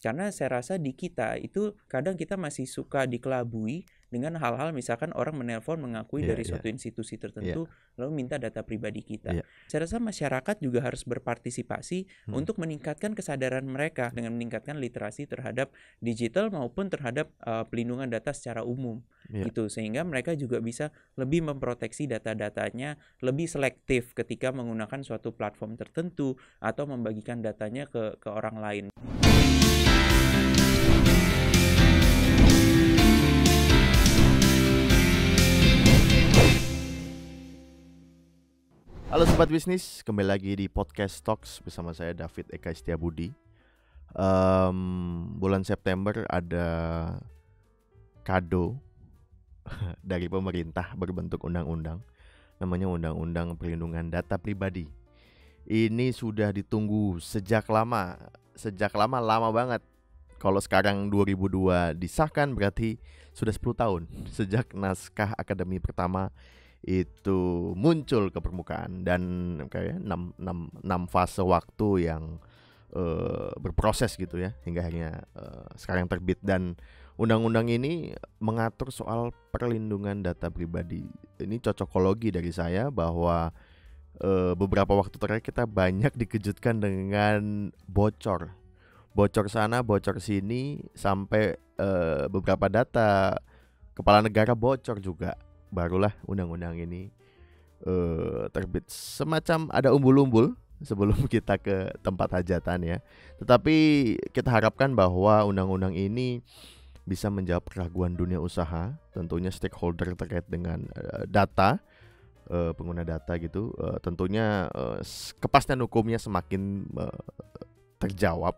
Karena saya rasa di kita itu kadang kita masih suka dikelabui dengan hal-hal misalkan orang menelpon mengakui dari suatu institusi tertentu lalu minta data pribadi kita. Saya rasa masyarakat juga harus berpartisipasi untuk meningkatkan kesadaran mereka dengan meningkatkan literasi terhadap digital maupun terhadap pelindungan data secara umum gitu, sehingga mereka juga bisa lebih memproteksi data-datanya, lebih selektif ketika menggunakan suatu platform tertentu atau membagikan datanya ke orang lain. Halo Sobat Bisnis, kembali lagi di Podcast Talks bersama saya David Eka Setiabudi. Bulan September ada kado dari pemerintah berbentuk undang-undang, namanya Undang-Undang Perlindungan Data Pribadi. Ini sudah ditunggu sejak lama banget. Kalau sekarang 2002 disahkan berarti sudah 10 tahun sejak naskah akademi pertama itu muncul ke permukaan, dan kayak 6 fase waktu yang berproses gitu ya hingga akhirnya sekarang terbit. Dan undang-undang ini mengatur soal perlindungan data pribadi. Ini cocokologi dari saya bahwa beberapa waktu terakhir kita banyak dikejutkan dengan bocor sana, bocor sini, sampai beberapa data kepala negara bocor juga. Barulah undang-undang ini terbit. Semacam ada umbul-umbul sebelum kita ke tempat hajatan ya. Tetapi kita harapkan bahwa undang-undang ini bisa menjawab keraguan dunia usaha, tentunya stakeholder terkait dengan data, pengguna data gitu. Tentunya kepastian hukumnya semakin terjawab,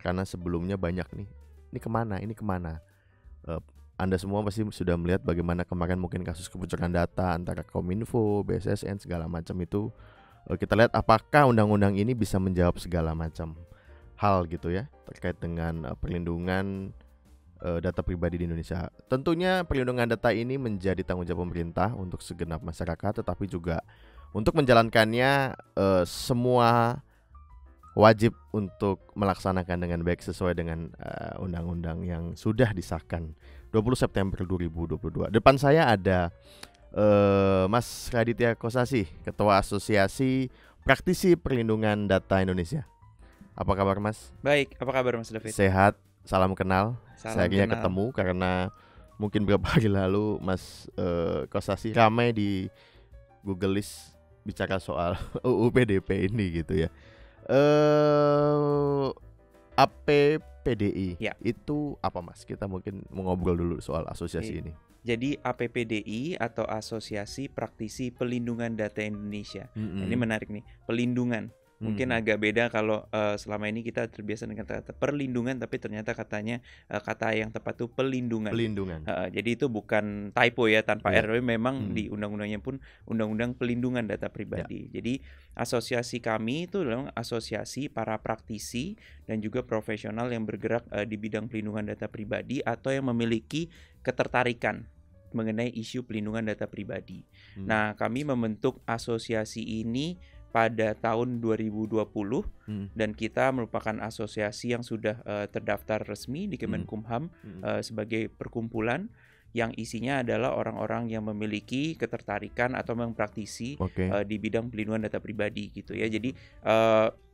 karena sebelumnya banyak nih, ini kemana. Anda semua pasti sudah melihat bagaimana kemarin mungkin kasus kebocoran data antara Kominfo, BSSN segala macam itu. Kita lihat apakah undang-undang ini bisa menjawab segala macam hal gitu ya terkait dengan perlindungan data pribadi di Indonesia. Tentunya perlindungan data ini menjadi tanggung jawab pemerintah untuk segenap masyarakat, tetapi juga untuk menjalankannya semua wajib untuk melaksanakan dengan baik sesuai dengan undang-undang yang sudah disahkan 20 September 2022. Depan saya ada Mas Raditya Kosasih, Ketua Asosiasi Praktisi Perlindungan Data Indonesia. Apa kabar Mas? Baik, apa kabar Mas David? Sehat, salam kenal. Salam Saya akhirnya kenal. ketemu karena mungkin beberapa hari lalu Mas Kosasih ramai di Google List bicara soal UU PDP ini gitu ya. APPDI itu apa Mas? Kita mungkin ngobrol dulu soal asosiasi ini. Jadi APPDI atau Asosiasi Praktisi Pelindungan Data Indonesia. Ini menarik nih, pelindungan. Mungkin agak beda kalau selama ini kita terbiasa dengan kata perlindungan, tapi ternyata katanya kata yang tepat itu pelindungan. Jadi itu bukan typo ya, tanpa RW, memang di undang-undangnya pun Undang-Undang Pelindungan Data Pribadi. Jadi asosiasi kami itu adalah asosiasi para praktisi dan juga profesional yang bergerak di bidang pelindungan data pribadi atau yang memiliki ketertarikan mengenai isu pelindungan data pribadi. Nah, kami membentuk asosiasi ini pada tahun 2020 dan kita merupakan asosiasi yang sudah terdaftar resmi di Kemenkumham sebagai perkumpulan yang isinya adalah orang-orang yang memiliki ketertarikan atau mempraktisi di bidang pelindungan data pribadi gitu ya. Jadi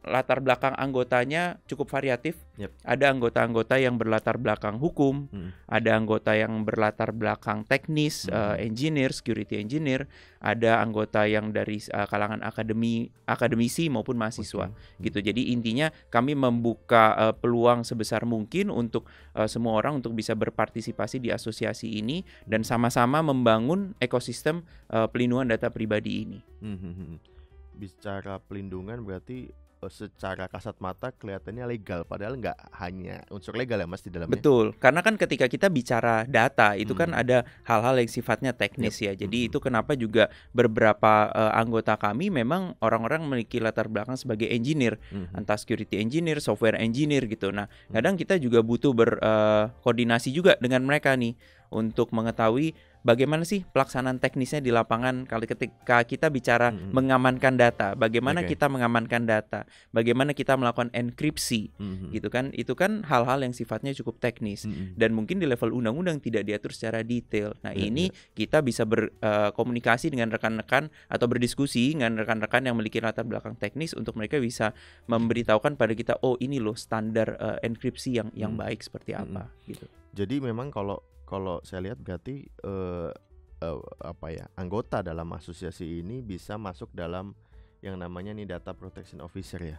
latar belakang anggotanya cukup variatif. Ada anggota-anggota yang berlatar belakang hukum, ada anggota yang berlatar belakang teknis, engineer, security engineer, ada anggota yang dari kalangan akademisi maupun mahasiswa gitu. Jadi intinya kami membuka peluang sebesar mungkin untuk semua orang untuk bisa berpartisipasi di asosiasi ini dan sama-sama membangun ekosistem pelindungan data pribadi ini. Bicara pelindungan berarti secara kasat mata kelihatannya legal, padahal nggak hanya unsur legal ya Mas di dalamnya. Betul, karena kan ketika kita bicara data itu kan ada hal-hal yang sifatnya teknis ya. Jadi itu kenapa juga beberapa anggota kami memang orang-orang memiliki latar belakang sebagai engineer, entah security engineer, software engineer gitu. Nah, kadang kita juga butuh berkoordinasi juga dengan mereka nih untuk mengetahui bagaimana sih pelaksanaan teknisnya di lapangan kalau ketika kita bicara mengamankan data, bagaimana kita mengamankan data, bagaimana kita melakukan enkripsi, gitu kan? Itu kan hal-hal yang sifatnya cukup teknis dan mungkin di level undang-undang tidak diatur secara detail. Nah, ini kita bisa berkomunikasi dengan rekan-rekan atau berdiskusi dengan rekan-rekan yang memiliki latar belakang teknis untuk mereka bisa memberitahukan pada kita, oh ini loh standar enkripsi yang baik seperti apa, gitu. Jadi memang kalau saya lihat berarti anggota dalam asosiasi ini bisa masuk dalam yang namanya nih data protection officer ya,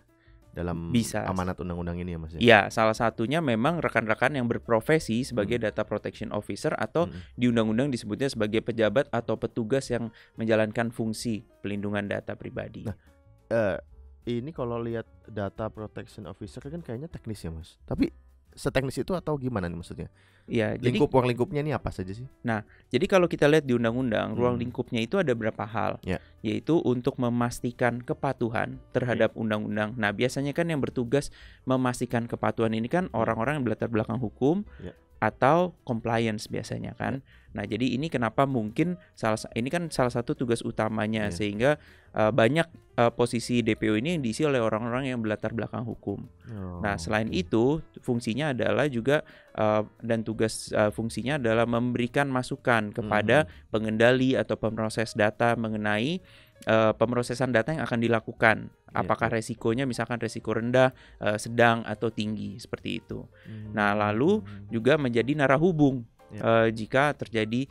dalam amanat undang-undang ini ya Mas ya? Iya, salah satunya memang rekan-rekan yang berprofesi sebagai data protection officer atau di undang-undang disebutnya sebagai pejabat atau petugas yang menjalankan fungsi pelindungan data pribadi. Nah, ini kalau lihat data protection officer kan kayaknya teknis ya Mas, tapi seteknis itu atau gimana nih maksudnya? Ya, ruang lingkupnya ini apa saja sih? Nah, jadi kalau kita lihat di undang-undang, ruang lingkupnya itu ada beberapa hal, yaitu untuk memastikan kepatuhan terhadap undang-undang. Nah, biasanya kan yang bertugas memastikan kepatuhan ini kan orang-orang yang berlatar belakang hukum atau compliance biasanya kan. Nah, jadi ini kenapa mungkin ini kan salah satu tugas utamanya sehingga banyak posisi DPO ini yang diisi oleh orang-orang yang berlatar belakang hukum. Nah, selain itu fungsinya adalah juga dan tugas fungsinya adalah memberikan masukan kepada pengendali atau pemroses data mengenai pemrosesan data yang akan dilakukan. Apakah resikonya misalkan resiko rendah, sedang atau tinggi seperti itu. Nah, lalu juga menjadi narahubung jika terjadi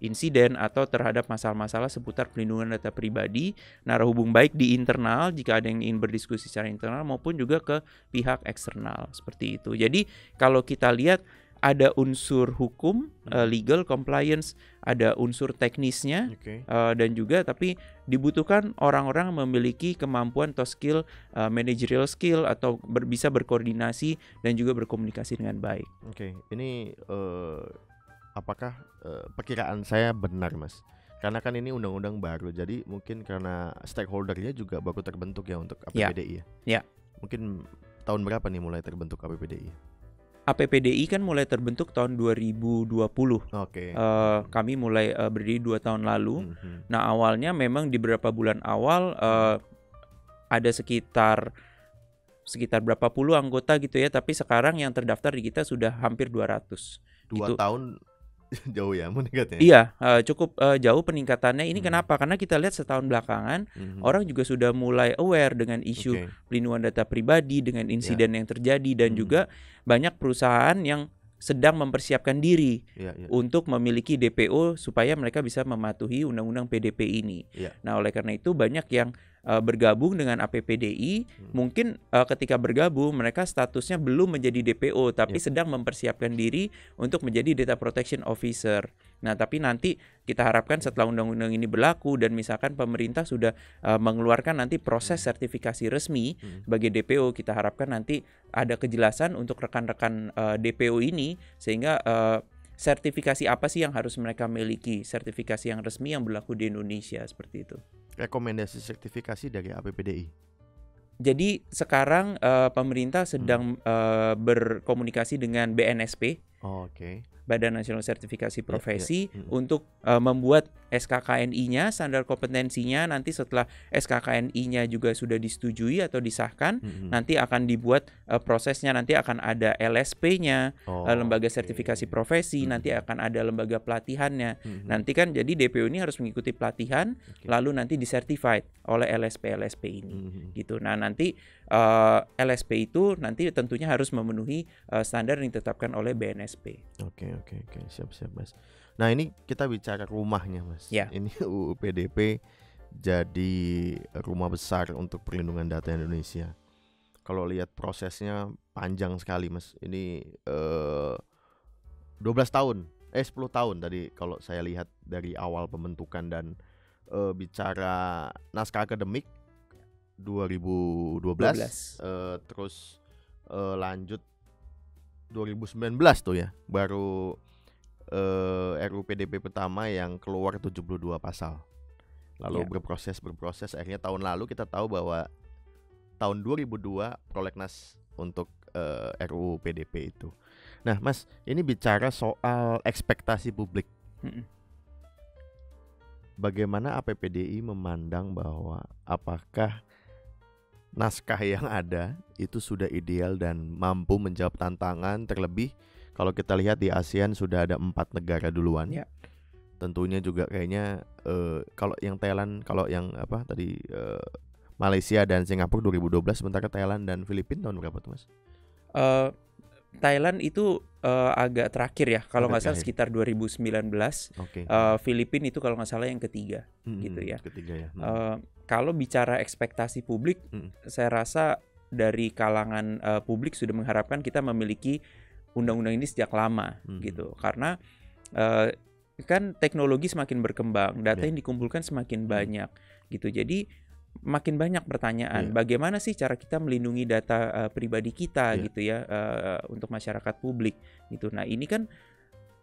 insiden atau terhadap masalah-masalah seputar pelindungan data pribadi, narahubung baik di internal jika ada yang ingin berdiskusi secara internal maupun juga ke pihak eksternal seperti itu. Jadi kalau kita lihat ada unsur hukum, legal compliance, ada unsur teknisnya, dan juga tapi dibutuhkan orang-orang memiliki kemampuan atau skill, managerial skill atau bisa berkoordinasi dan juga berkomunikasi dengan baik. Ini apakah perkiraan saya benar Mas? Karena kan ini undang-undang baru, jadi mungkin karena stakeholdernya juga baru terbentuk ya untuk APPDI ya. Mungkin tahun berapa nih mulai terbentuk APPDI? APPDI kan mulai terbentuk tahun 2020. Kami mulai berdiri 2 tahun lalu. Nah, awalnya memang di beberapa bulan awal ada sekitar berapa puluh anggota gitu ya, tapi sekarang yang terdaftar di kita sudah hampir 200. 2 tahun jauh ya meningkatnya? Iya, cukup jauh peningkatannya. Ini kenapa? Karena kita lihat setahun belakangan orang juga sudah mulai aware dengan isu pelindungan data pribadi, dengan insiden yang terjadi dan juga banyak perusahaan yang sedang mempersiapkan diri untuk memiliki DPO supaya mereka bisa mematuhi undang-undang PDP ini. Nah, oleh karena itu banyak yang bergabung dengan APPDI. Mungkin ketika bergabung mereka statusnya belum menjadi DPO tapi sedang mempersiapkan diri untuk menjadi Data Protection Officer. Nah, tapi nanti kita harapkan setelah undang-undang ini berlaku dan misalkan pemerintah sudah mengeluarkan nanti proses sertifikasi resmi sebagai DPO, kita harapkan nanti ada kejelasan untuk rekan-rekan DPO ini sehingga sertifikasi apa sih yang harus mereka miliki, sertifikasi yang resmi yang berlaku di Indonesia seperti itu. Rekomendasi sertifikasi dari APPDI. Jadi sekarang pemerintah sedang berkomunikasi dengan BNSP. Badan Nasional Sertifikasi Profesi untuk membuat SKKNI-nya, standar kompetensinya. Nanti setelah SKKNI-nya juga sudah disetujui atau disahkan, nanti akan dibuat prosesnya, nanti akan ada LSP-nya, lembaga sertifikasi profesi, nanti akan ada lembaga pelatihannya. Nanti kan jadi DPO ini harus mengikuti pelatihan, lalu nanti disertified oleh LSP ini. Gitu. Nah, nanti LSP itu nanti tentunya harus memenuhi standar yang ditetapkan oleh BNSP. Oke, siap Mas. Nah, ini kita bicara rumahnya Mas. Ini UU PDP jadi rumah besar untuk perlindungan data Indonesia. Kalau lihat prosesnya panjang sekali Mas. Ini 10 tahun tadi kalau saya lihat dari awal pembentukan dan bicara naskah akademik 2012 terus lanjut 2019 tuh ya baru RUU PDP pertama yang keluar 72 pasal. Lalu berproses akhirnya tahun lalu kita tahu bahwa tahun 2002 prolegnas untuk RUU PDP itu. Nah, Mas, ini bicara soal ekspektasi publik Bagaimana APPDI memandang bahwa apakah naskah yang ada itu sudah ideal dan mampu menjawab tantangan, terlebih kalau kita lihat di ASEAN sudah ada 4 negara duluan. Ya. Tentunya juga kayaknya kalau yang Thailand, kalau yang apa tadi Malaysia dan Singapura 2012, sementara Thailand dan Filipina tahun berapa tuh Mas? Thailand itu agak terakhir ya, kalau nggak salah sekitar 2019. Filipina itu kalau nggak salah yang ketiga, gitu ya. Ketiga ya. Kalau bicara ekspektasi publik, saya rasa dari kalangan publik sudah mengharapkan kita memiliki undang-undang ini sejak lama, gitu. Karena kan teknologi semakin berkembang, data yang dikumpulkan semakin banyak, gitu. Jadi makin banyak pertanyaan, bagaimana sih cara kita melindungi data pribadi kita, gitu ya, untuk masyarakat publik, gitu. Nah ini kan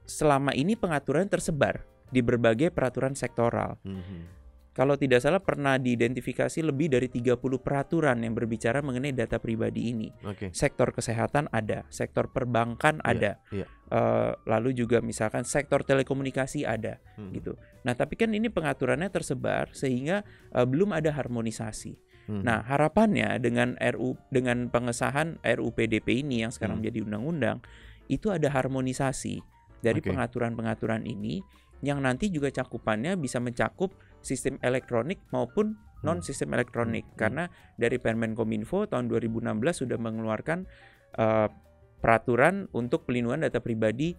selama ini pengaturan tersebar di berbagai peraturan sektoral. Kalau tidak salah pernah diidentifikasi lebih dari 30 peraturan yang berbicara mengenai data pribadi ini. Sektor kesehatan ada, sektor perbankan ada, lalu juga misalkan sektor telekomunikasi ada, gitu. Nah, tapi kan ini pengaturannya tersebar sehingga belum ada harmonisasi. Nah, harapannya dengan pengesahan RUU PDP ini yang sekarang menjadi undang-undang, itu ada harmonisasi dari pengaturan-pengaturan ini yang nanti juga cakupannya bisa mencakup sistem elektronik maupun non sistem elektronik. Karena dari Permenkominfo tahun 2016 sudah mengeluarkan peraturan untuk pelindungan data pribadi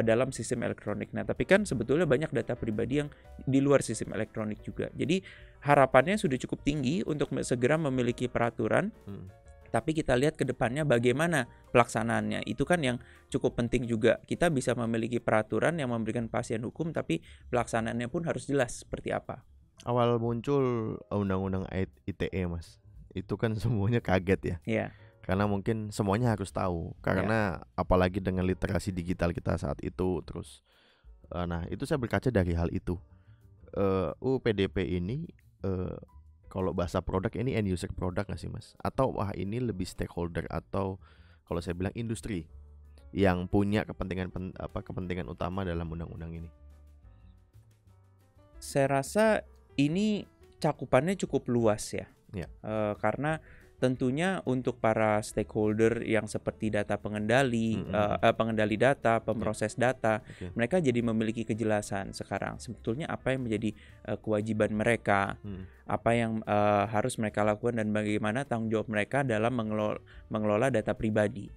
dalam sistem elektronik. Nah, tapi kan sebetulnya banyak data pribadi yang di luar sistem elektronik juga. Jadi harapannya sudah cukup tinggi untuk segera memiliki peraturan. Tapi kita lihat ke depannya bagaimana pelaksanaannya. Itu kan yang cukup penting juga. Kita bisa memiliki peraturan yang memberikan kepastian hukum, tapi pelaksanaannya pun harus jelas seperti apa. Awal muncul undang-undang ITE Mas, itu kan semuanya kaget ya. Karena mungkin semuanya harus tahu. Karena apalagi dengan literasi digital kita saat itu. Terus nah itu saya berkaca dari hal itu. UU PDP ini kalau bahasa produk ini end user produk nggak sih Mas? Atau wah ini lebih stakeholder, atau kalau saya bilang industri yang punya kepentingan utama dalam undang-undang ini? Saya rasa ini cakupannya cukup luas ya. Karena tentunya untuk para stakeholder yang seperti data pengendali, pengendali data, pemroses data, mereka jadi memiliki kejelasan sekarang sebetulnya apa yang menjadi kewajiban mereka, apa yang harus mereka lakukan dan bagaimana tanggung jawab mereka dalam mengelola data pribadi.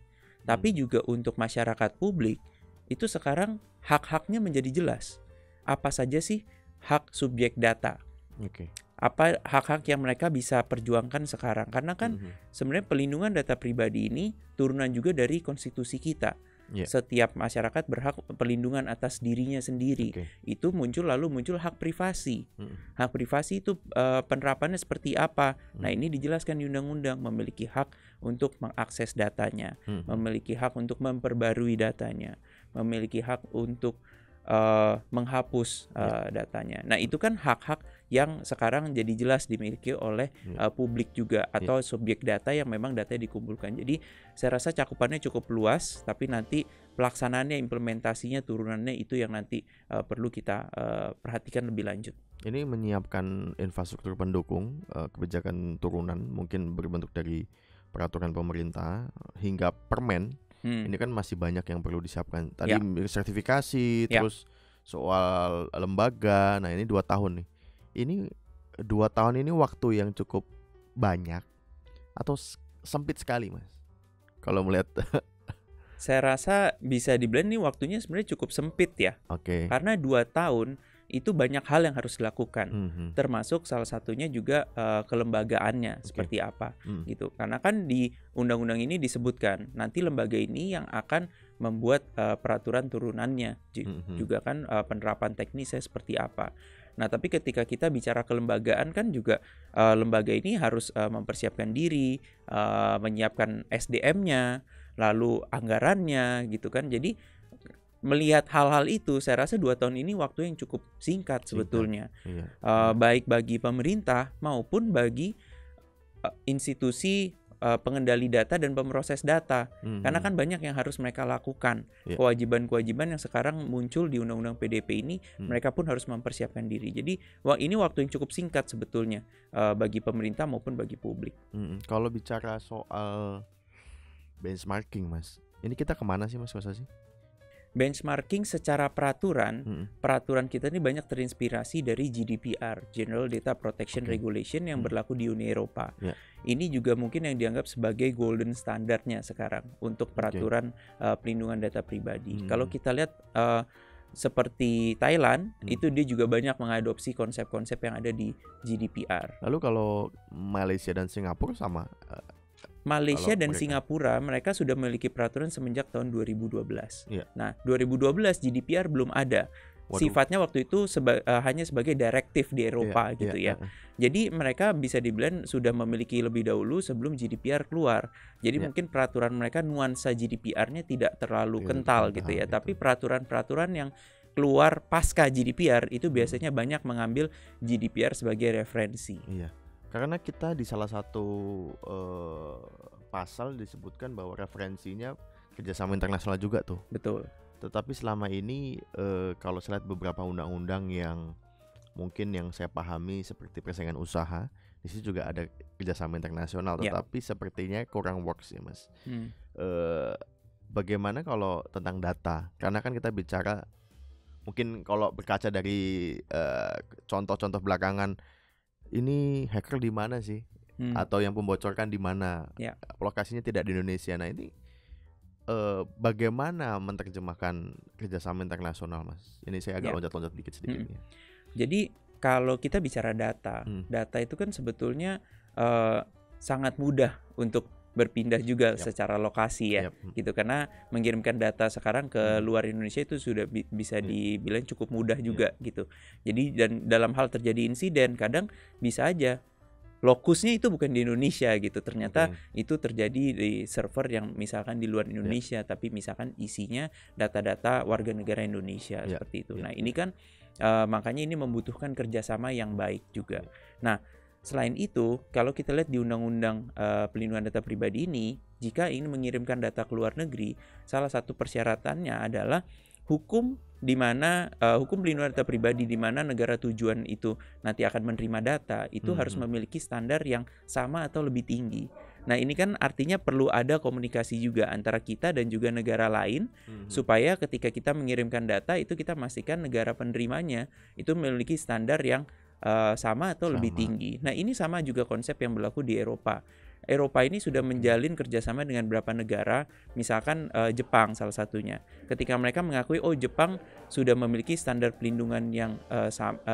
Tapi juga untuk masyarakat publik itu sekarang hak-haknya menjadi jelas. Apa saja sih hak subjek data? Apa hak-hak yang mereka bisa perjuangkan sekarang? Karena kan sebenarnya pelindungan data pribadi ini turunan juga dari konstitusi kita. Setiap masyarakat berhak perlindungan atas dirinya sendiri. Itu lalu muncul hak privasi. Hak privasi itu penerapannya seperti apa? Nah, ini dijelaskan di undang-undang, memiliki hak untuk mengakses datanya, memiliki hak untuk memperbarui datanya, memiliki hak untuk menghapus datanya. Nah, itu kan hak-hak yang sekarang jadi jelas dimiliki oleh publik juga, atau subjek data yang memang datanya dikumpulkan. Jadi saya rasa cakupannya cukup luas, tapi nanti pelaksanaannya, implementasinya, turunannya itu yang nanti perlu kita perhatikan lebih lanjut. Ini menyiapkan infrastruktur pendukung kebijakan turunan, mungkin berbentuk dari peraturan pemerintah hingga permen. Ini kan masih banyak yang perlu disiapkan. Tadi sertifikasi, terus soal lembaga. Nah ini 2 tahun nih. Ini 2 tahun ini waktu yang cukup banyak atau sempit sekali Mas? Kalau melihat saya rasa bisa dibilang nih waktunya sebenarnya cukup sempit ya. Karena 2 tahun itu banyak hal yang harus dilakukan, termasuk salah satunya juga kelembagaannya seperti apa, gitu. Karena kan di undang-undang ini disebutkan nanti lembaga ini yang akan membuat peraturan turunannya, juga kan penerapan teknisnya seperti apa. Nah, tapi ketika kita bicara kelembagaan kan juga lembaga ini harus mempersiapkan diri, menyiapkan SDM-nya, lalu anggarannya, gitu kan. Jadi melihat hal-hal itu, saya rasa 2 tahun ini waktu yang cukup singkat sebetulnya, baik bagi pemerintah maupun bagi institusi pengendali data dan pemroses data. Karena kan banyak yang harus mereka lakukan. Kewajiban-kewajiban yang sekarang muncul di Undang-Undang PDP ini, mereka pun harus mempersiapkan diri. Jadi ini waktu yang cukup singkat sebetulnya bagi pemerintah maupun bagi publik. Kalau bicara soal benchmarking, Mas, ini kita kemana sih, Mas Kosasi? Benchmarking secara peraturan kita ini banyak terinspirasi dari GDPR, General Data Protection Regulation, yang berlaku di Uni Eropa. Ini juga mungkin yang dianggap sebagai golden standardnya sekarang untuk peraturan pelindungan data pribadi. Kalau kita lihat seperti Thailand, itu dia juga banyak mengadopsi konsep-konsep yang ada di GDPR. Lalu kalau Malaysia dan Singapura sama? Malaysia dan Singapura mereka sudah memiliki peraturan semenjak tahun 2012. Nah, 2012 GDPR belum ada. Sifatnya waktu itu hanya sebagai direktif di Eropa gitu ya. Jadi mereka bisa dibilang sudah memiliki lebih dahulu sebelum GDPR keluar. Jadi mungkin peraturan mereka nuansa GDPR-nya tidak terlalu kental gitu ya. Tapi peraturan-peraturan yang keluar pasca GDPR itu biasanya banyak mengambil GDPR sebagai referensi. Karena kita di salah satu pasal disebutkan bahwa referensinya kerjasama internasional juga tuh. Betul. Tetapi selama ini kalau saya lihat beberapa undang-undang yang mungkin yang saya pahami seperti persaingan usaha, di situ juga ada kerjasama internasional, tetapi sepertinya kurang works ya, Mas. Bagaimana kalau tentang data? Karena kan kita bicara, mungkin kalau berkaca dari contoh-contoh belakangan, ini hacker di mana sih? Atau yang membocorkan di mana? Lokasinya tidak di Indonesia. Nah, ini bagaimana menerjemahkan kerjasama internasional, Mas? Ini saya agak loncat-loncat sedikit. Jadi kalau kita bicara data, data itu kan sebetulnya sangat mudah untuk berpindah juga secara lokasi ya, gitu. Karena mengirimkan data sekarang ke luar Indonesia itu sudah bisa dibilang cukup mudah juga gitu. Jadi dan dalam hal terjadi insiden kadang bisa aja lokusnya itu bukan di Indonesia gitu. Ternyata itu terjadi di server yang misalkan di luar Indonesia, tapi misalkan isinya data-data warga negara Indonesia seperti itu. Nah, ini kan makanya ini membutuhkan kerjasama yang baik juga. Nah, selain itu, kalau kita lihat di Undang-Undang Pelindungan Data Pribadi ini, jika ingin mengirimkan data ke luar negeri, salah satu persyaratannya adalah hukum di mana hukum pelindungan data pribadi di mana negara tujuan itu nanti akan menerima data itu harus memiliki standar yang sama atau lebih tinggi. Nah, ini kan artinya perlu ada komunikasi juga antara kita dan juga negara lain supaya ketika kita mengirimkan data itu kita pastikan negara penerimanya itu memiliki standar yang sama atau lebih tinggi. Nah, ini sama juga konsep yang berlaku di Eropa. Eropa ini sudah menjalin kerjasama dengan beberapa negara, misalkan Jepang salah satunya. Ketika mereka mengakui, Jepang sudah memiliki standar pelindungan yang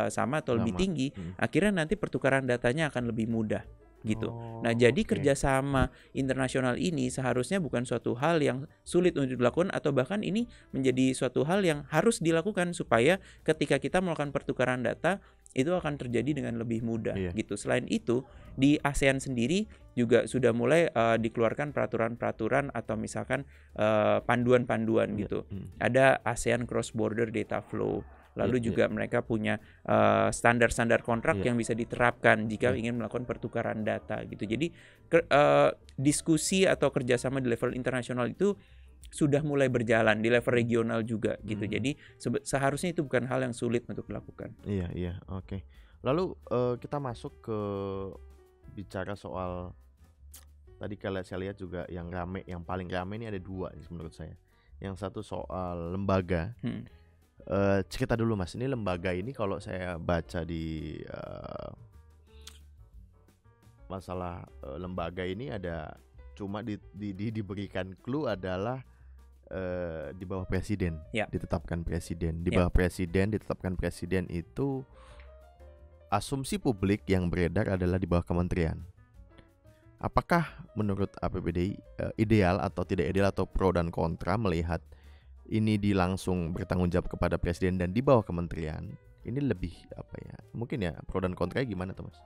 sama atau lebih tinggi, akhirnya nanti pertukaran datanya akan lebih mudah. Gitu. Nah, jadi kerjasama internasional ini seharusnya bukan suatu hal yang sulit untuk dilakukan, atau bahkan ini menjadi suatu hal yang harus dilakukan supaya ketika kita melakukan pertukaran data itu akan terjadi dengan lebih mudah gitu. Selain itu, di ASEAN sendiri juga sudah mulai dikeluarkan peraturan-peraturan atau misalkan panduan-panduan gitu. Ada ASEAN Cross Border Data Flow. Lalu juga mereka punya standar-standar kontrak yang bisa diterapkan jika ingin melakukan pertukaran data gitu. Jadi diskusi atau kerjasama di level internasional itu sudah mulai berjalan di level regional juga gitu. Jadi seharusnya itu bukan hal yang sulit untuk dilakukan. Iya, oke. Lalu kita masuk ke bicara soal tadi kalau saya lihat juga yang paling rame ini ada dua menurut saya. Yang satu soal lembaga. Cerita dulu, Mas, ini lembaga ini kalau saya baca di masalah lembaga ini ada cuma diberikan clue adalah di bawah presiden, ditetapkan presiden. Di bawah presiden, ditetapkan presiden itu asumsi publik yang beredar adalah di bawah kementerian. Apakah menurut APBDI ideal atau tidak ideal, atau pro dan kontra melihat ini langsung bertanggung jawab kepada presiden dan di bawah kementerian? Ini lebih mungkin pro dan kontra gimana tuh, Mas?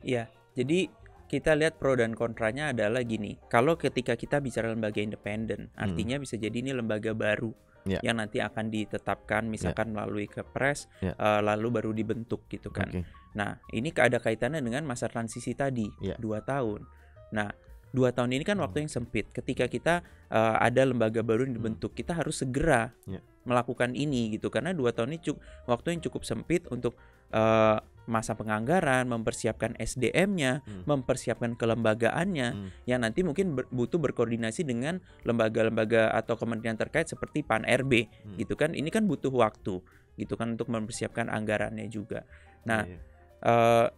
Iya, jadi kita lihat pro dan kontranya adalah gini. Kalau ketika kita bicara lembaga independen, artinya bisa jadi ini lembaga baru yang nanti akan ditetapkan misalkan melalui Kepres, lalu baru dibentuk gitu kan. Nah, ini ada kaitannya dengan masa transisi tadi, 2 tahun. Nah, 2 tahun ini kan waktu yang sempit. Ketika kita ada lembaga baru yang dibentuk, kita harus segera melakukan ini gitu, karena 2 tahun ini waktu yang cukup sempit untuk masa penganggaran, mempersiapkan SDM-nya, mempersiapkan kelembagaannya, yang nanti mungkin butuh berkoordinasi dengan lembaga-lembaga atau kementerian terkait seperti Pan-RB gitu kan. Ini kan butuh waktu gitu kan untuk mempersiapkan anggarannya juga. Nah,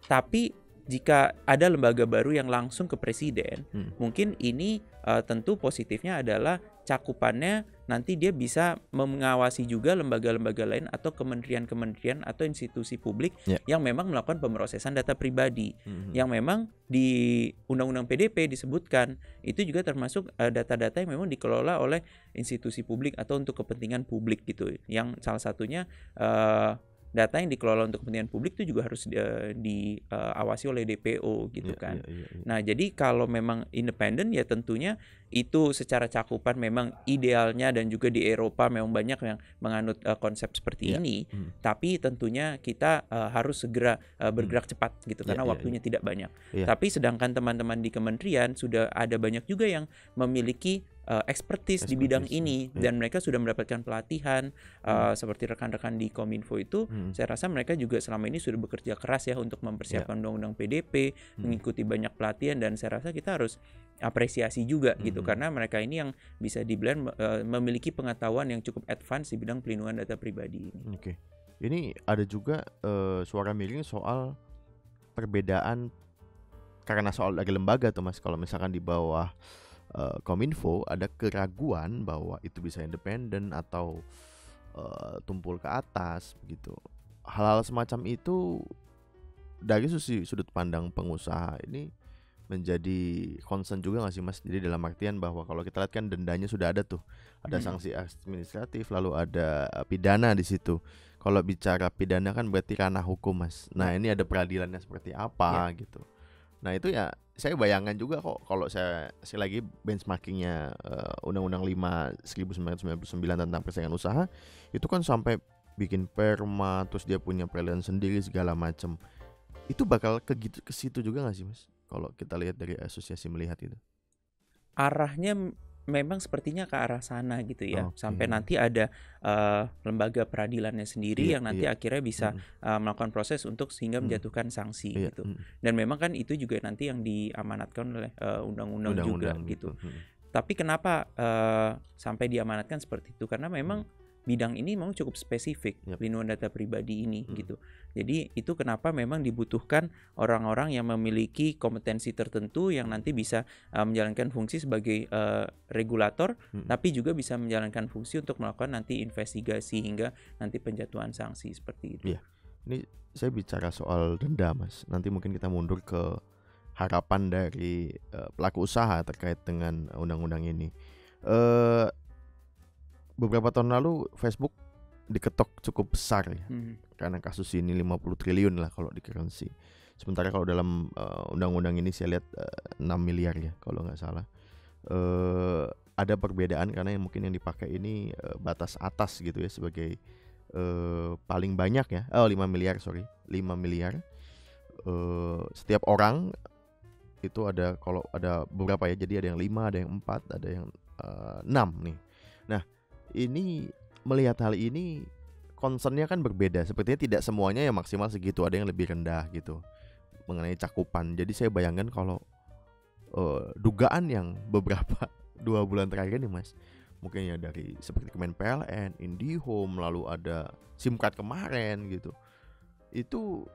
tapi jika ada lembaga baru yang langsung ke presiden, mungkin ini tentu positifnya adalah cakupannya nanti dia bisa mengawasi juga lembaga-lembaga lain atau kementerian-kementerian atau institusi publik yang memang melakukan pemrosesan data pribadi, yang memang di Undang-Undang PDP disebutkan itu juga termasuk data-data yang memang dikelola oleh institusi publik atau untuk kepentingan publik gitu, yang salah satunya data yang dikelola untuk kepentingan publik itu juga harus diawasi oleh DPO gitu kan. Nah, jadi kalau memang independen ya tentunya itu secara cakupan memang idealnya, dan juga di Eropa memang banyak yang menganut konsep seperti ini. Tapi tentunya kita harus segera bergerak cepat gitu karena waktunya tidak banyak. Tapi sedangkan teman-teman di kementerian sudah ada banyak juga yang memiliki expertise di bidang ini, dan mereka sudah mendapatkan pelatihan seperti rekan-rekan di Kominfo itu. Saya rasa mereka juga selama ini sudah bekerja keras ya untuk mempersiapkan undang-undang PDP, mengikuti banyak pelatihan, dan saya rasa kita harus apresiasi juga gitu, karena mereka ini yang bisa dibilang memiliki pengetahuan yang cukup advance di bidang pelindungan data pribadi ini. Oke. Ini ada juga suara miring soal perbedaan karena soal dari lembaga tuh Mas. Kalau misalkan di bawah Kominfo ada keraguan bahwa itu bisa independen atau tumpul ke atas begitu. Hal-hal semacam itu dari sudut pandang pengusaha ini menjadi concern juga nggak sih Mas? Jadi dalam artian bahwa kalau kita lihat kan dendanya sudah ada tuh, ada sanksi administratif, lalu ada pidana di situ. Kalau bicara pidana kan berarti ranah hukum Mas. Nah ini ada peradilannya seperti apa gitu. Nah itu ya saya bayangkan juga kok kalau saya lagi benchmarkingnya Undang-Undang 5 1999 tentang persaingan usaha, itu kan sampai bikin perma, terus dia punya peradilan sendiri segala macam. Itu bakal ke situ juga nggak sih Mas? Kalau kita lihat dari asosiasi melihat itu. Arahnya memang sepertinya ke arah sana gitu ya. Sampai nanti ada lembaga peradilannya sendiri yang nanti akhirnya bisa melakukan proses untuk sehingga menjatuhkan sanksi gitu. Dan memang kan itu juga nanti yang diamanatkan oleh undang-undang juga gitu. Tapi kenapa sampai diamanatkan seperti itu? Karena memang bidang ini memang cukup spesifik, pelindungan data pribadi ini gitu. Jadi itu kenapa memang dibutuhkan orang-orang yang memiliki kompetensi tertentu yang nanti bisa menjalankan fungsi sebagai regulator, tapi juga bisa menjalankan fungsi untuk melakukan nanti investigasi hingga nanti penjatuhan sanksi seperti itu. Ini saya bicara soal denda Mas. Nanti mungkin kita mundur ke harapan dari pelaku usaha terkait dengan undang-undang ini. Beberapa tahun lalu Facebook diketok cukup besar ya, karena kasus ini 50 triliun lah kalau di currency. Sementara kalau dalam undang-undang ini saya lihat 6 miliar ya kalau nggak salah. Ada perbedaan karena yang mungkin yang dipakai ini batas atas gitu ya sebagai paling banyak ya. 5 miliar. Setiap orang itu ada, kalau ada beberapa ya, jadi ada yang 5, ada yang 4, ada yang 6 nih. Nah ini melihat hal ini concernnya kan berbeda. Sepertinya tidak semuanya yang maksimal segitu, ada yang lebih rendah gitu mengenai cakupan. Jadi saya bayangkan kalau dugaan yang beberapa 2 bulan terakhir nih Mas, mungkin ya dari seperti Kemen PLN, IndiHome, lalu ada SIM card kemarin gitu, itu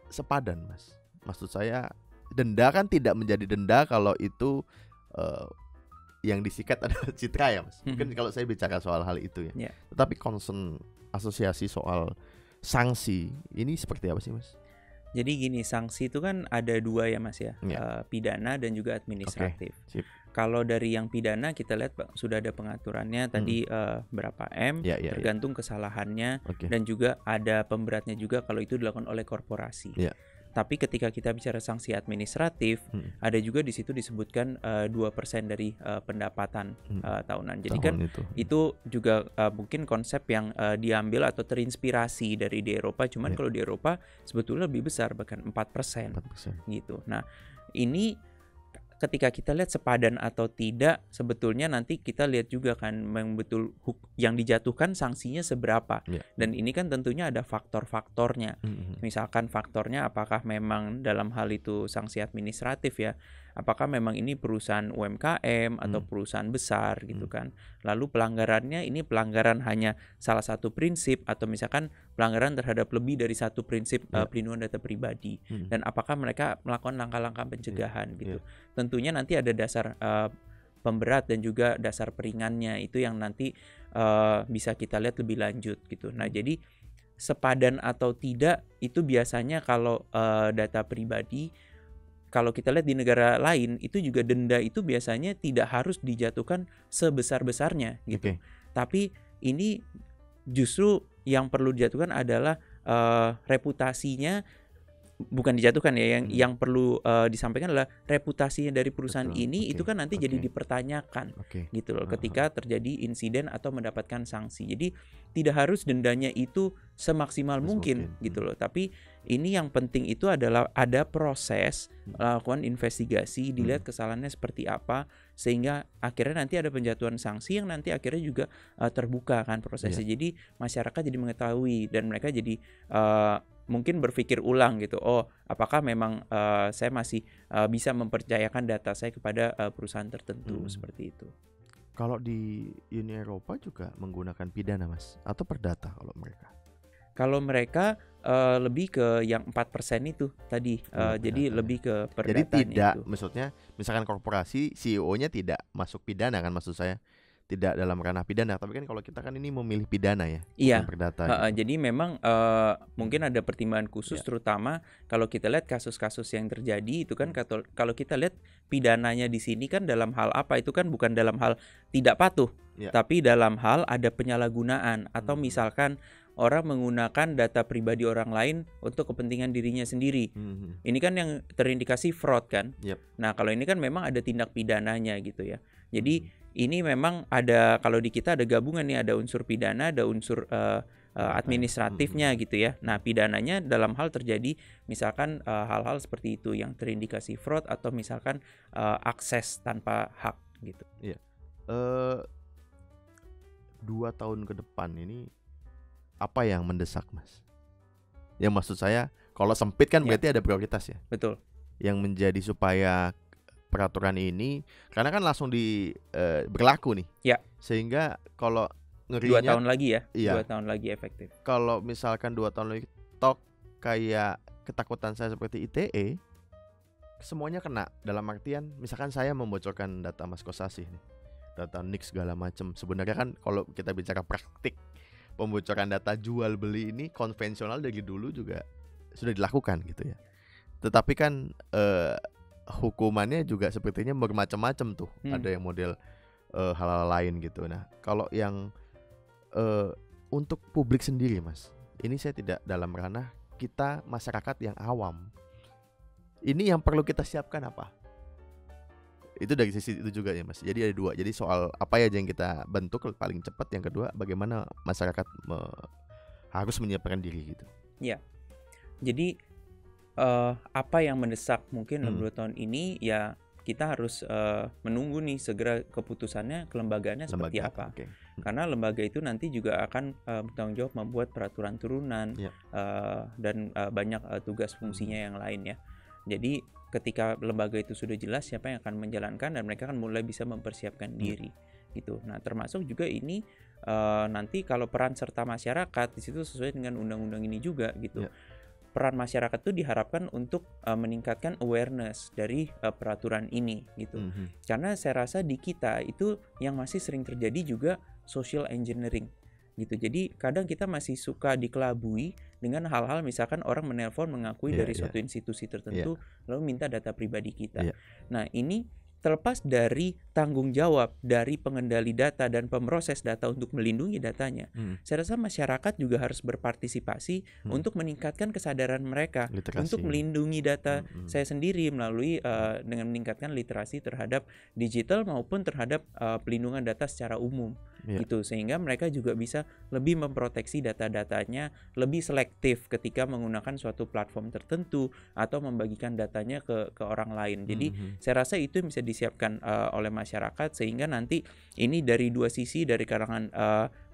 sepadan Mas. Maksud saya denda kan tidak menjadi denda kalau itu yang disikat adalah citra ya Mas. Mungkin kalau saya bicara soal hal itu ya. Tetapi concern asosiasi soal sanksi ini seperti apa sih Mas? Jadi gini, sanksi itu kan ada 2 ya Mas ya, pidana dan juga administratif. Kalau dari yang pidana kita lihat sudah ada pengaturannya tadi berapa M, tergantung kesalahannya, dan juga ada pemberatnya juga kalau itu dilakukan oleh korporasi. Tapi ketika kita bicara sanksi administratif, ada juga di situ disebutkan 2% dari pendapatan tahunan. Jadi kan itu juga mungkin konsep yang diambil atau terinspirasi dari di Eropa. Cuman kalau di Eropa sebetulnya lebih besar, bahkan 4% gitu. Nah ini ketika kita lihat sepadan atau tidak, sebetulnya nanti kita lihat juga kan memang betul yang dijatuhkan sanksinya seberapa. Dan ini kan tentunya ada faktor-faktornya. Misalkan faktornya apakah memang dalam hal itu sanksi administratif ya, apakah memang ini perusahaan UMKM atau perusahaan besar gitu kan. Lalu pelanggarannya ini pelanggaran hanya salah satu prinsip atau misalkan pelanggaran terhadap lebih dari satu prinsip pelindungan data pribadi. Dan apakah mereka melakukan langkah-langkah pencegahan gitu. Tentunya nanti ada dasar pemberat dan juga dasar peringannya, itu yang nanti bisa kita lihat lebih lanjut gitu. Nah, jadi sepadan atau tidak itu biasanya kalau data pribadi, kalau kita lihat di negara lain itu juga denda itu biasanya tidak harus dijatuhkan sebesar-besarnya gitu. Tapi ini justru yang perlu dijatuhkan adalah reputasinya, bukan dijatuhkan ya, yang perlu disampaikan adalah reputasinya dari perusahaan ini itu kan nanti jadi dipertanyakan gitu loh ketika terjadi insiden atau mendapatkan sanksi. Jadi tidak harus dendanya itu semaksimal mungkin gitu loh. Tapi ini yang penting itu adalah ada proses melakukan investigasi, dilihat kesalahannya seperti apa, sehingga akhirnya nanti ada penjatuhan sanksi yang nanti akhirnya juga terbuka kan prosesnya. Jadi masyarakat jadi mengetahui dan mereka jadi mungkin berpikir ulang gitu. Oh, apakah memang saya masih bisa mempercayakan data saya kepada perusahaan tertentu seperti itu. Kalau di Uni Eropa juga menggunakan pidana, Mas, atau perdata kalau mereka? Kalau mereka lebih ke yang 4% itu tadi. Jadi lebih ke perdata. Jadi tidak itu. Maksudnya misalkan korporasi CEO-nya tidak masuk pidana kan, maksud saya. Tidak dalam ranah pidana, tapi kan kalau kita kan ini memilih pidana ya, bukan perdata gitu. Jadi memang mungkin ada pertimbangan khusus terutama kalau kita lihat kasus-kasus yang terjadi itu kan kalau kita lihat pidananya di sini kan dalam hal apa, itu kan bukan dalam hal tidak patuh, tapi dalam hal ada penyalahgunaan atau misalkan orang menggunakan data pribadi orang lain untuk kepentingan dirinya sendiri. Ini kan yang terindikasi fraud kan. Nah, kalau ini kan memang ada tindak pidananya gitu ya. Jadi ini memang ada, kalau di kita ada gabungan nih, ada unsur pidana, ada unsur administratifnya gitu ya. Nah, pidananya dalam hal terjadi misalkan hal-hal seperti itu yang terindikasi fraud atau misalkan akses tanpa hak gitu. 2 tahun ke depan ini apa yang mendesak, Mas? Yang maksud saya kalau sempit kan berarti ada prioritas ya. Betul. Yang menjadi supaya peraturan ini karena kan langsung berlaku nih. Sehingga kalau ngerinya 2 tahun lagi ya. 2 tahun lagi efektif. Kalau misalkan 2 tahun lagi kayak ketakutan saya seperti ITE, semuanya kena. Dalam artian misalkan saya membocorkan data Mas Kosasih nih, data NIK segala macam. Sebenarnya kan kalau kita bicara praktik pembocoran data jual beli ini konvensional dari dulu juga sudah dilakukan gitu ya. Tetapi kan hukumannya juga sepertinya bermacam-macam tuh. Ada yang model hal-hal lain gitu. Nah, kalau yang untuk publik sendiri, Mas, ini saya tidak dalam ranah kita masyarakat yang awam. Ini yang perlu kita siapkan apa? Itu dari sisi itu juga ya, Mas. Jadi ada 2. Jadi soal apa ya yang kita bentuk paling cepat, yang kedua bagaimana masyarakat harus menyiapkan diri gitu. Iya. Jadi apa yang mendesak mungkin dalam 2 tahun ini ya kita harus menunggu nih segera keputusannya, kelembagaannya seperti apa. Karena lembaga itu nanti juga akan bertanggung jawab membuat peraturan turunan dan banyak tugas fungsinya yang lain ya. Jadi ketika lembaga itu sudah jelas siapa yang akan menjalankan dan mereka kan mulai bisa mempersiapkan diri gitu. Nah, termasuk juga ini nanti kalau peran serta masyarakat di situ sesuai dengan undang-undang ini juga gitu. Peran masyarakat itu diharapkan untuk meningkatkan awareness dari peraturan ini gitu. Karena saya rasa di kita itu yang masih sering terjadi juga social engineering gitu. Jadi kadang kita masih suka dikelabui dengan hal-hal misalkan orang menelpon mengakui dari suatu institusi tertentu lalu minta data pribadi kita. Nah, ini terlepas dari tanggung jawab dari pengendali data dan pemroses data untuk melindungi datanya, saya rasa masyarakat juga harus berpartisipasi untuk meningkatkan kesadaran mereka untuk melindungi data saya sendiri melalui dengan meningkatkan literasi terhadap digital maupun terhadap pelindungan data secara umum gitu, sehingga mereka juga bisa lebih memproteksi data-datanya, lebih selektif ketika menggunakan suatu platform tertentu atau membagikan datanya ke orang lain. Jadi saya rasa itu yang bisa disiapkan oleh masyarakat, sehingga nanti ini dari dua sisi, dari kalangan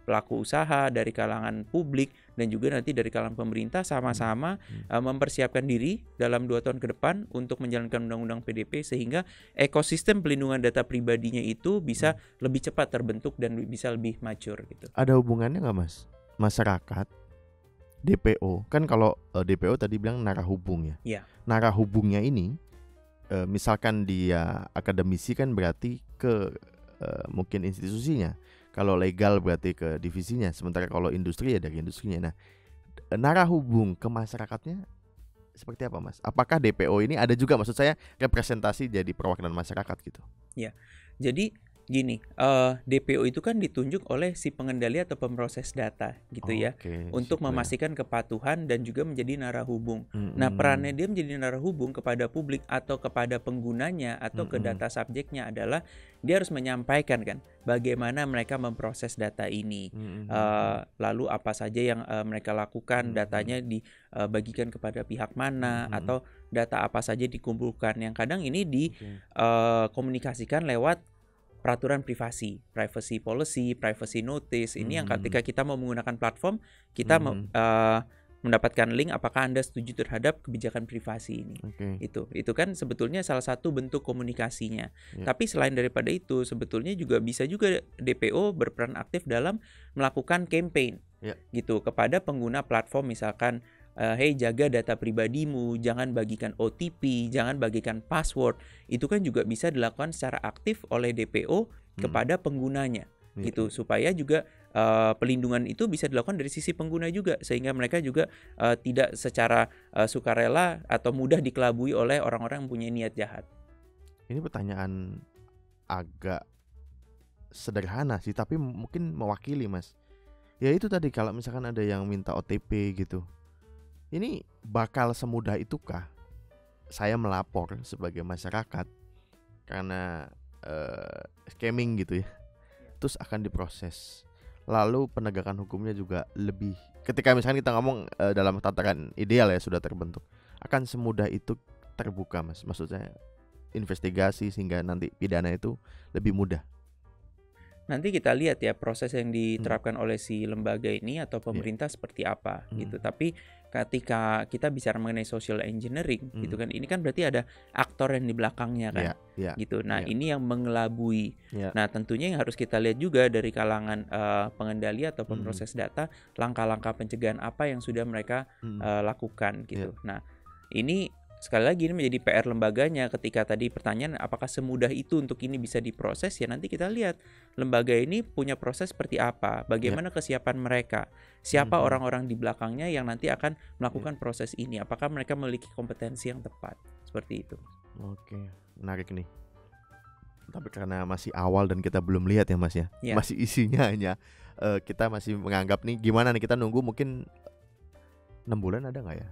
pelaku usaha, dari kalangan publik, dan juga nanti dari kalangan pemerintah sama-sama mempersiapkan diri dalam 2 tahun ke depan untuk menjalankan undang-undang PDP, sehingga ekosistem pelindungan data pribadinya itu bisa lebih cepat terbentuk dan bisa lebih mature gitu. Ada hubungannya nggak Mas? Masyarakat, DPO, kan kalau DPO tadi bilang narahubung ya. Iya. Narahubungnya ini misalkan dia akademisi kan berarti ke mungkin institusinya. Kalau legal berarti ke divisinya. Sementara kalau industri ya dari industrinya. Nah, narahubung ke masyarakatnya seperti apa Mas? Apakah DPO ini ada juga, maksud saya, representasi jadi perwakilan masyarakat gitu? Ya, jadi gini, DPO itu kan ditunjuk oleh si pengendali atau pemproses data gitu ya, untuk memastikan kepatuhan dan juga menjadi narahubung. Nah, perannya dia menjadi narahubung kepada publik atau kepada penggunanya atau ke data subjeknya adalah dia harus menyampaikan kan bagaimana mereka memproses data ini, lalu apa saja yang mereka lakukan, datanya dibagikan kepada pihak mana, atau data apa saja dikumpulkan. Yang kadang ini dikomunikasikan lewat peraturan privasi, privacy policy, privacy notice. Ini yang ketika kita mau menggunakan platform, kita mendapatkan link apakah Anda setuju terhadap kebijakan privasi ini. Itu kan sebetulnya salah satu bentuk komunikasinya. Tapi selain daripada itu, sebetulnya juga bisa juga DPO berperan aktif dalam melakukan campaign gitu kepada pengguna platform, misalkan hey, jaga data pribadimu, jangan bagikan OTP, jangan bagikan password. Itu kan juga bisa dilakukan secara aktif oleh DPO kepada penggunanya, gitu, supaya juga pelindungan itu bisa dilakukan dari sisi pengguna juga, sehingga mereka juga tidak secara sukarela atau mudah dikelabui oleh orang-orang yang punya niat jahat. Ini pertanyaan agak sederhana sih, tapi mungkin mewakili Mas. Ya itu tadi, kalau misalkan ada yang minta OTP gitu, ini bakal semudah itukah saya melapor sebagai masyarakat karena scamming gitu ya, terus akan diproses, lalu penegakan hukumnya juga lebih, ketika misalkan kita ngomong dalam tataran ideal ya sudah terbentuk, akan semudah itu terbuka Mas, maksudnya investigasi sehingga nanti pidana itu lebih mudah. Nanti kita lihat ya proses yang diterapkan oleh si lembaga ini atau pemerintah seperti apa gitu. Tapi ketika kita bicara mengenai social engineering gitu kan, ini kan berarti ada aktor yang di belakangnya kan, gitu. Nah ini yang mengelabui. Nah tentunya yang harus kita lihat juga dari kalangan pengendali atau pemproses data, langkah-langkah pencegahan apa yang sudah mereka lakukan gitu. Nah ini sekali lagi ini menjadi PR lembaganya. Ketika tadi pertanyaan apakah semudah itu untuk ini bisa diproses, ya nanti kita lihat lembaga ini punya proses seperti apa, bagaimana kesiapan mereka, siapa orang-orang di belakangnya yang nanti akan melakukan proses ini, apakah mereka memiliki kompetensi yang tepat, seperti itu. Oke, menarik nih. Tapi karena masih awal dan kita belum lihat ya Mas ya, masih isinya hanya kita masih menganggap nih gimana nih, kita nunggu mungkin 6 bulan ada nggak ya?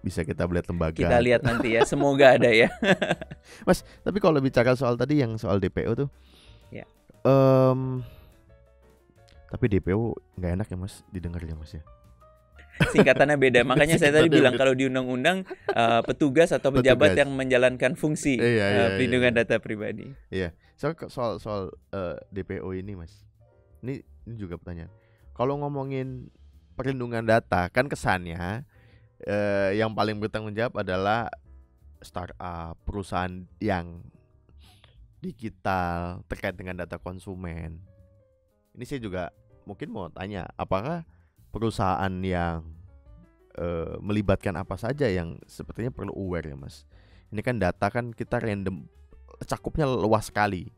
Bisa kita lihat lembaga. Kita lihat nanti ya, semoga ada ya. Mas, tapi kalau bicara soal tadi yang soal DPO tuh, tapi DPO nggak enak ya Mas didengar ya Mas ya. Singkatannya beda, makanya saya tadi bilang kalau di undang-undang petugas atau pejabat yang menjalankan fungsi pelindungan data pribadi. Iya, soal DPO ini Mas, ini juga pertanyaan. Kalau ngomongin perlindungan data, kan kesannya yang paling bertanggung jawab adalah startup, perusahaan yang digital terkait dengan data konsumen. Ini saya juga mungkin mau tanya, apakah perusahaan yang melibatkan apa saja yang sepertinya perlu aware ya Mas? Ini kan data kan kita random, cakupnya luas sekali.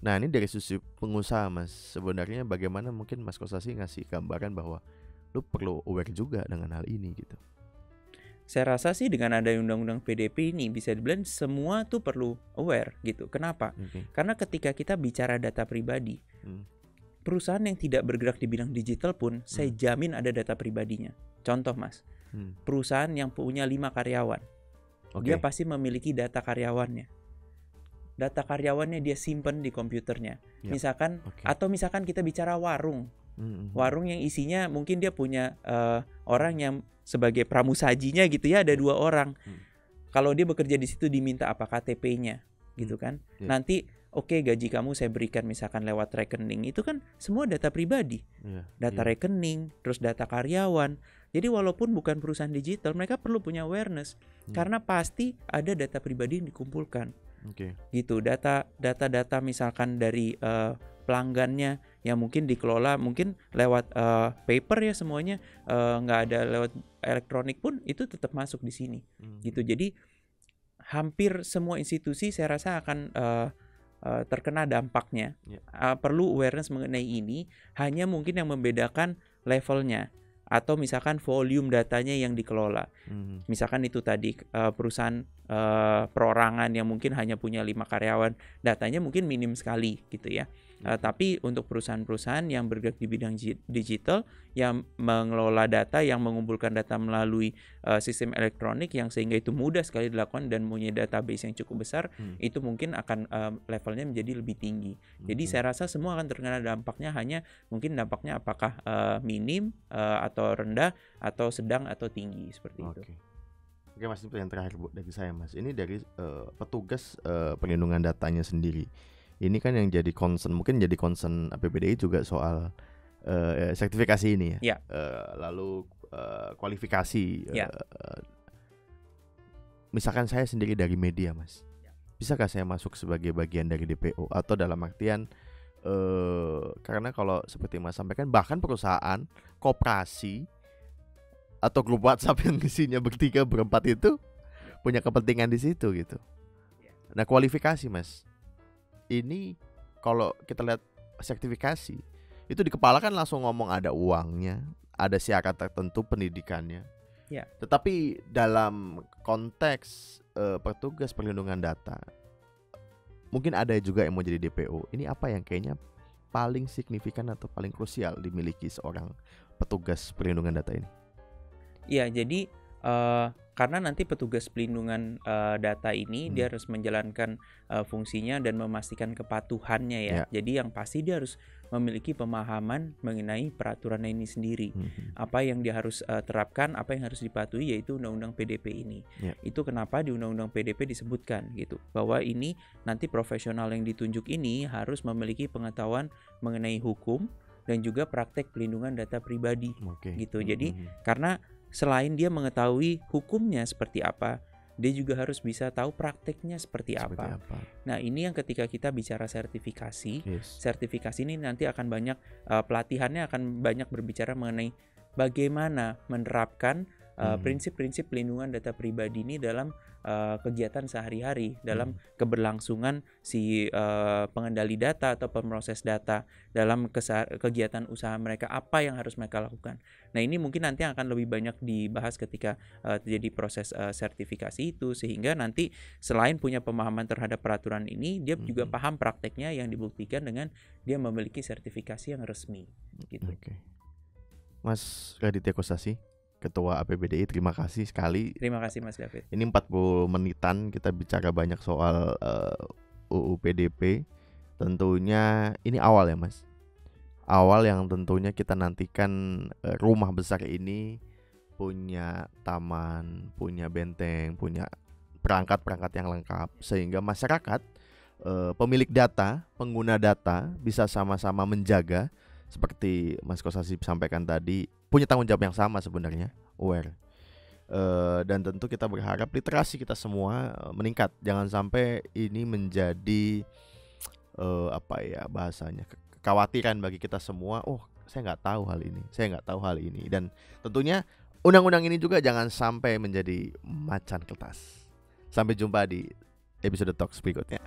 Nah ini dari sisi pengusaha Mas, sebenarnya bagaimana mungkin Mas Kosasi ngasih gambaran bahwa lu perlu aware juga dengan hal ini gitu. Saya rasa sih dengan ada undang-undang PDP ini bisa dibilang semua tuh perlu aware gitu. Kenapa? Karena ketika kita bicara data pribadi, perusahaan yang tidak bergerak di bidang digital pun saya jamin ada data pribadinya. Contoh Mas, perusahaan yang punya 5 karyawan, dia pasti memiliki data karyawannya. data karyawannya dia simpen di komputernya. Ya. Misalkan Oke. atau misalkan kita bicara warung. Warung yang isinya mungkin dia punya orang yang sebagai pramusajinya gitu ya, ada 2 orang. Kalau dia bekerja di situ diminta apa KTP-nya gitu kan. Ya. Nanti oke, gaji kamu saya berikan misalkan lewat rekening. Itu kan semua data pribadi. Data rekening, terus data karyawan. Jadi walaupun bukan perusahaan digital, mereka perlu punya awareness karena pasti ada data pribadi yang dikumpulkan. Gitu, data misalkan dari pelanggannya yang mungkin dikelola mungkin lewat paper ya semuanya, nggak ada lewat elektronik pun itu tetap masuk di sini. Gitu. Jadi hampir semua institusi saya rasa akan terkena dampaknya. Perlu awareness mengenai ini, hanya mungkin yang membedakan levelnya atau misalkan volume datanya yang dikelola. Misalkan itu tadi perusahaan perorangan yang mungkin hanya punya 5 karyawan, datanya mungkin minim sekali gitu ya. Tapi untuk perusahaan-perusahaan yang bergerak di bidang digital yang mengelola data, yang mengumpulkan data melalui sistem elektronik yang sehingga itu mudah sekali dilakukan dan punya database yang cukup besar, itu mungkin akan levelnya menjadi lebih tinggi. Jadi saya rasa semua akan terkena dampaknya, hanya mungkin dampaknya apakah minim atau rendah atau sedang atau tinggi seperti itu. Oke Mas, ini yang terakhir dari saya Mas. Ini dari petugas perlindungan datanya sendiri. Ini kan yang jadi concern, mungkin jadi concern APBDI juga soal sertifikasi ini ya. Lalu kualifikasi. Misalkan saya sendiri dari media Mas, bisakah saya masuk sebagai bagian dari DPO? Atau dalam artian karena kalau seperti Mas sampaikan, bahkan perusahaan, koperasi atau grup WhatsApp yang isinya bertiga berempat itu punya kepentingan di situ gitu. Nah kualifikasi Mas, ini kalau kita lihat sertifikasi itu di kepala kan langsung ngomong ada uangnya, ada syarat tertentu pendidikannya. Tetapi dalam konteks petugas perlindungan data, mungkin ada juga yang mau jadi DPO. Ini apa yang kayaknya paling signifikan atau paling krusial dimiliki seorang petugas perlindungan data ini? Ya, jadi karena nanti petugas pelindungan data ini dia harus menjalankan fungsinya dan memastikan kepatuhannya ya. Jadi yang pasti dia harus memiliki pemahaman mengenai peraturan ini sendiri. Apa yang dia harus terapkan, apa yang harus dipatuhi, yaitu Undang-Undang PDP ini. Itu kenapa di Undang-Undang PDP disebutkan gitu, bahwa ini nanti profesional yang ditunjuk ini harus memiliki pengetahuan mengenai hukum dan juga praktek pelindungan data pribadi. Gitu. Jadi karena selain dia mengetahui hukumnya seperti apa, dia juga harus bisa tahu prakteknya seperti apa. Nah ini yang ketika kita bicara sertifikasi, sertifikasi ini nanti akan banyak pelatihannya akan banyak berbicara mengenai bagaimana menerapkan prinsip-prinsip pelindungan data pribadi ini dalam kegiatan sehari-hari, dalam keberlangsungan si pengendali data atau pemroses data dalam kegiatan usaha mereka, apa yang harus mereka lakukan. Nah ini mungkin nanti akan lebih banyak dibahas ketika terjadi proses sertifikasi itu, sehingga nanti selain punya pemahaman terhadap peraturan ini, dia juga paham prakteknya yang dibuktikan dengan dia memiliki sertifikasi yang resmi gitu. Mas Raditya Kosasi, Ketua APBDI, terima kasih sekali. Terima kasih Mas David. Ini 40 menitan kita bicara banyak soal UU PDP. Tentunya ini awal ya Mas. Awal yang tentunya kita nantikan rumah besar ini punya taman, punya benteng, punya perangkat-perangkat yang lengkap, sehingga masyarakat, pemilik data, pengguna data bisa sama-sama menjaga. Seperti Mas Kosasi sampaikan tadi, punya tanggung jawab yang sama sebenarnya, aware. Dan tentu kita berharap literasi kita semua meningkat. Jangan sampai ini menjadi bahasanya, kekhawatiran bagi kita semua. Oh, saya nggak tahu hal ini, Dan tentunya undang-undang ini juga jangan sampai menjadi macan kertas. Sampai jumpa di episode Talks berikutnya.